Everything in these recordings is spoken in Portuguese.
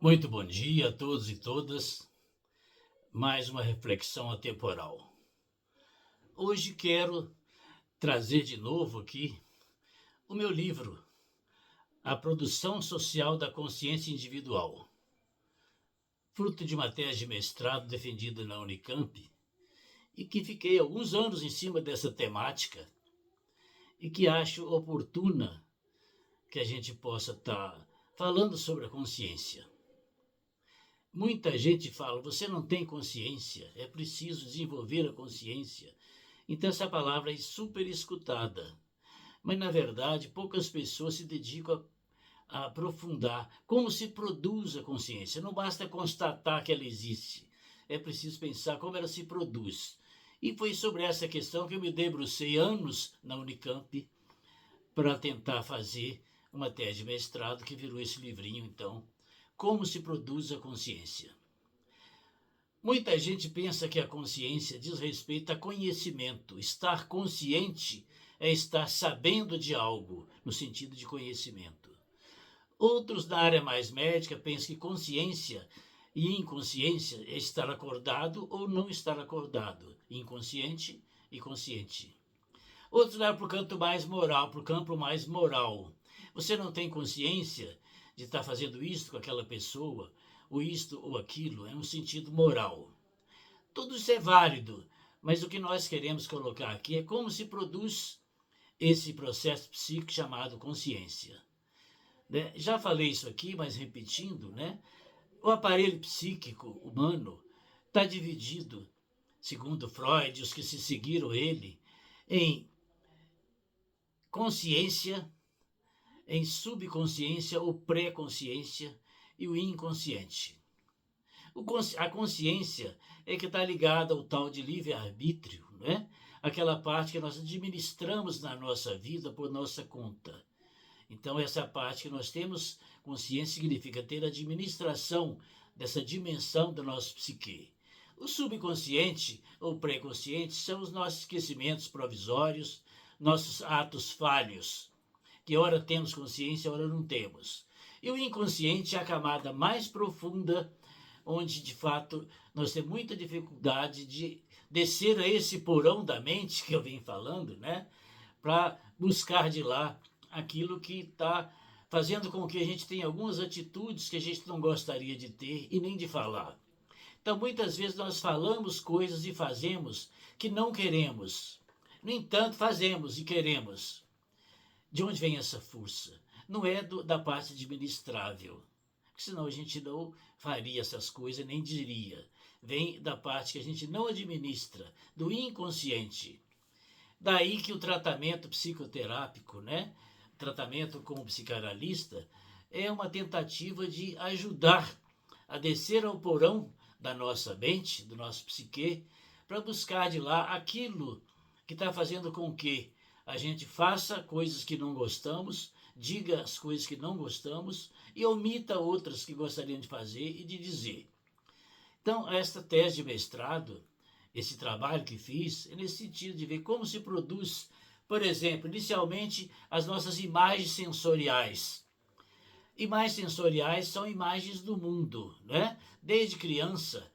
Muito bom dia a todos e todas. Mais uma reflexão atemporal. Hoje quero trazer de novo aqui o meu livro, A Produção Social da Consciência Individual, fruto de uma tese de mestrado defendida na Unicamp e que fiquei alguns anos em cima dessa temática e que acho oportuna que a gente possa estar falando sobre a consciência. Muita gente fala, você não tem consciência, é preciso desenvolver a consciência. Então essa palavra é super escutada. Mas, na verdade, poucas pessoas se dedicam a aprofundar como se produz a consciência. Não basta constatar que ela existe, é preciso pensar como ela se produz. E foi sobre essa questão que eu me debrucei anos na Unicamp para tentar fazer uma tese de mestrado que virou esse livrinho, então, Como se produz a consciência. Muita gente pensa que a consciência diz respeito a conhecimento. Estar consciente é estar sabendo de algo, no sentido de conhecimento. Outros, na área mais médica, pensam que consciência e inconsciência é estar acordado ou não estar acordado, inconsciente e consciente. Outros levam para o campo mais moral, para o campo mais moral. Você não tem consciência de estar fazendo isto com aquela pessoa, ou isto ou aquilo, é um sentido moral. Tudo isso é válido, mas o que nós queremos colocar aqui é como se produz esse processo psíquico chamado consciência. Né? Já falei isso aqui, mas repetindo, né? O aparelho psíquico humano está dividido, segundo Freud, os que se seguiram ele, em consciência, em subconsciência ou pré-consciência e o inconsciente. A consciência é que está ligada ao tal de livre-arbítrio, né? Aquela parte que nós administramos na nossa vida por nossa conta. Então, essa parte que nós temos consciência significa ter administração dessa dimensão da nossa psique. O subconsciente ou pré-consciente são os nossos esquecimentos provisórios, nossos atos falhos, que ora temos consciência, ora não temos. E o inconsciente é a camada mais profunda, onde de fato nós temos muita dificuldade de descer a esse porão da mente que eu venho falando, né? Para buscar de lá aquilo que está fazendo com que a gente tenha algumas atitudes que a gente não gostaria de ter e nem de falar. Então, muitas vezes nós falamos coisas e fazemos que não queremos. No entanto, fazemos e queremos. De onde vem essa força? Não é da parte administrável, senão a gente não faria essas coisas, nem diria. Vem da parte que a gente não administra, do inconsciente. Daí que o tratamento psicoterápico, né? Tratamento com o psicanalista, é uma tentativa de ajudar a descer ao porão da nossa mente, do nosso psique, para buscar de lá aquilo que está fazendo com que a gente faça coisas que não gostamos, diga as coisas que não gostamos e omita outras que gostaríamos de fazer e de dizer. Então, esta tese de mestrado, esse trabalho que fiz, é nesse sentido de ver como se produz, por exemplo, inicialmente, as nossas imagens sensoriais. Imagens sensoriais são imagens do mundo, né? Desde criança,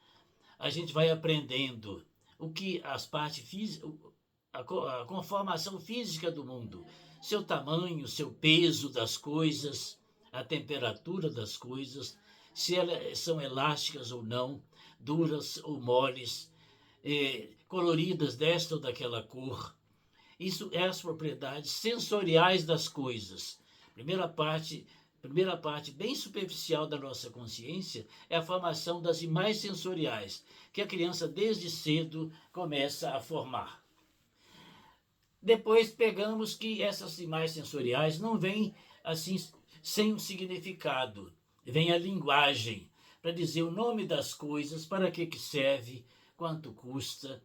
a gente vai aprendendo o que as partes físicas, a conformação física do mundo, seu tamanho, seu peso das coisas, a temperatura das coisas, se elas são elásticas ou não, duras ou moles, coloridas desta ou daquela cor. Isso é as propriedades sensoriais das coisas. Primeira parte bem superficial da nossa consciência é a formação das imagens sensoriais, que a criança desde cedo começa a formar. Depois pegamos que essas imagens sensoriais não vêm assim sem um significado. Vem a linguagem para dizer o nome das coisas, para que serve, quanto custa,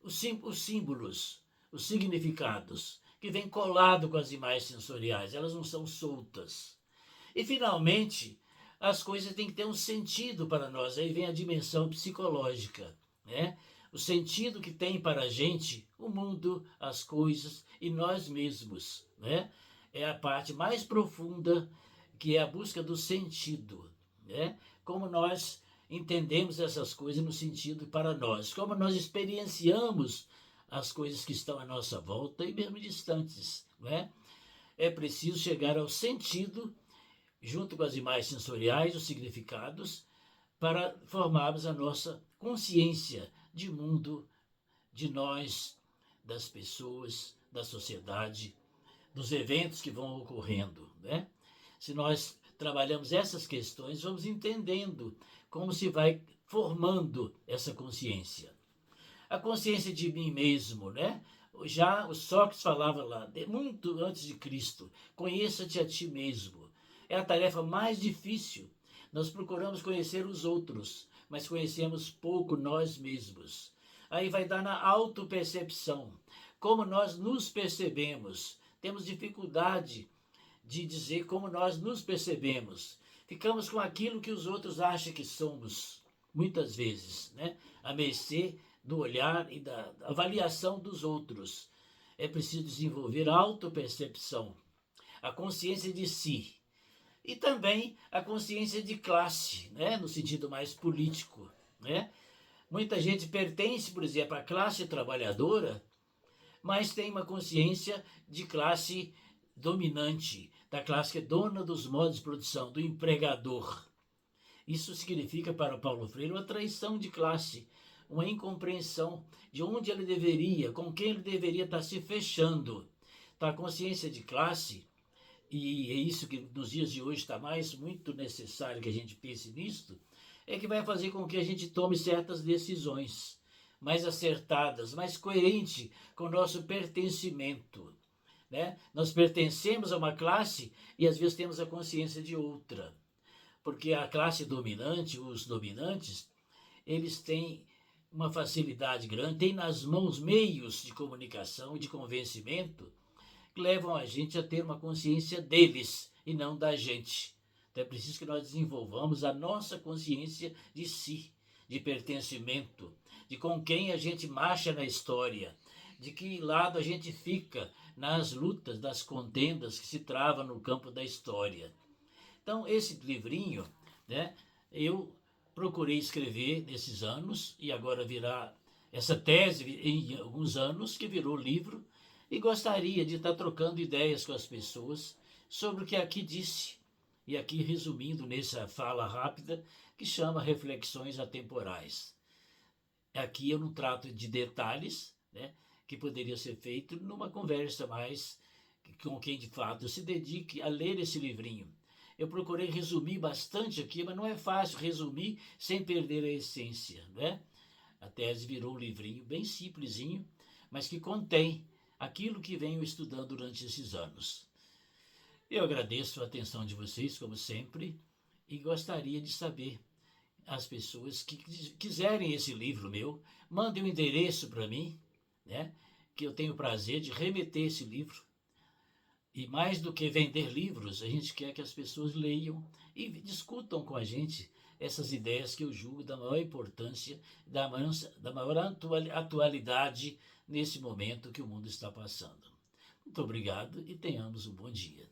os símbolos, os significados, que vem colado com as imagens sensoriais, elas não são soltas. E, finalmente, as coisas têm que ter um sentido para nós, aí vem a dimensão psicológica, né? O sentido que tem para a gente o mundo, as coisas e nós mesmos, né? É a parte mais profunda, que é a busca do sentido. né? Como nós entendemos essas coisas no sentido para nós, como nós experienciamos as coisas que estão à nossa volta e mesmo distantes, né? É preciso chegar ao sentido, junto com as imagens sensoriais, os significados, para formarmos a nossa consciência de mundo, de nós, das pessoas, da sociedade, dos eventos que vão ocorrendo, né? Se nós trabalhamos essas questões, vamos entendendo como se vai formando essa consciência. A consciência de mim mesmo, né? Já o Sócrates falava lá, muito antes de Cristo, conheça-te a ti mesmo. É a tarefa mais difícil. Nós procuramos conhecer os outros, mas conhecemos pouco nós mesmos. Aí vai dar na autopercepção. Como nós nos percebemos. Temos dificuldade de dizer como nós nos percebemos. Ficamos com aquilo que os outros acham que somos, muitas vezes, né? A mercê do olhar e da avaliação dos outros. É preciso desenvolver a autopercepção, a consciência de si e também a consciência de classe, né? No sentido mais político, né? Muita gente pertence, por exemplo, à classe trabalhadora, mas tem uma consciência de classe dominante, da classe que é dona dos modos de produção, do empregador. Isso significa para Paulo Freire uma traição de classe, uma incompreensão de onde ele deveria, com quem ele deveria estar se fechando. Então, a consciência de classe, e é isso que nos dias de hoje está muito necessário que a gente pense nisto, é que vai fazer com que a gente tome certas decisões mais acertadas, mais coerente com o nosso pertencimento, né? Nós pertencemos a uma classe e às vezes temos a consciência de outra, porque a classe dominante, os dominantes, eles têm uma facilidade grande, têm nas mãos meios de comunicação e de convencimento que levam a gente a ter uma consciência deles e não da gente. Então é preciso que nós desenvolvamos a nossa consciência de si, de pertencimento, de com quem a gente marcha na história, de que lado a gente fica nas lutas, das contendas que se travam no campo da história. Então, esse livrinho, né, eu procurei escrever nesses anos, e agora virá essa tese em alguns anos, que virou livro, e gostaria de estar trocando ideias com as pessoas sobre o que aqui disse, e aqui resumindo nessa fala rápida, que chama Reflexões Atemporais. Aqui eu não trato de detalhes, né, que poderia ser feito numa conversa mais com quem de fato se dedique a ler esse livrinho. Eu procurei resumir bastante aqui, mas não é fácil resumir sem perder a essência, né? A tese virou um livrinho bem simplesinho, mas que contém aquilo que venho estudando durante esses anos. Eu agradeço a atenção de vocês, como sempre, e gostaria de saber, as pessoas que quiserem esse livro meu, mandem um endereço para mim, né? Que eu tenho o prazer de remeter esse livro. E mais do que vender livros, a gente quer que as pessoas leiam e discutam com a gente essas ideias que eu julgo da maior importância, da maior atualidade nesse momento que o mundo está passando. Muito obrigado e tenhamos um bom dia.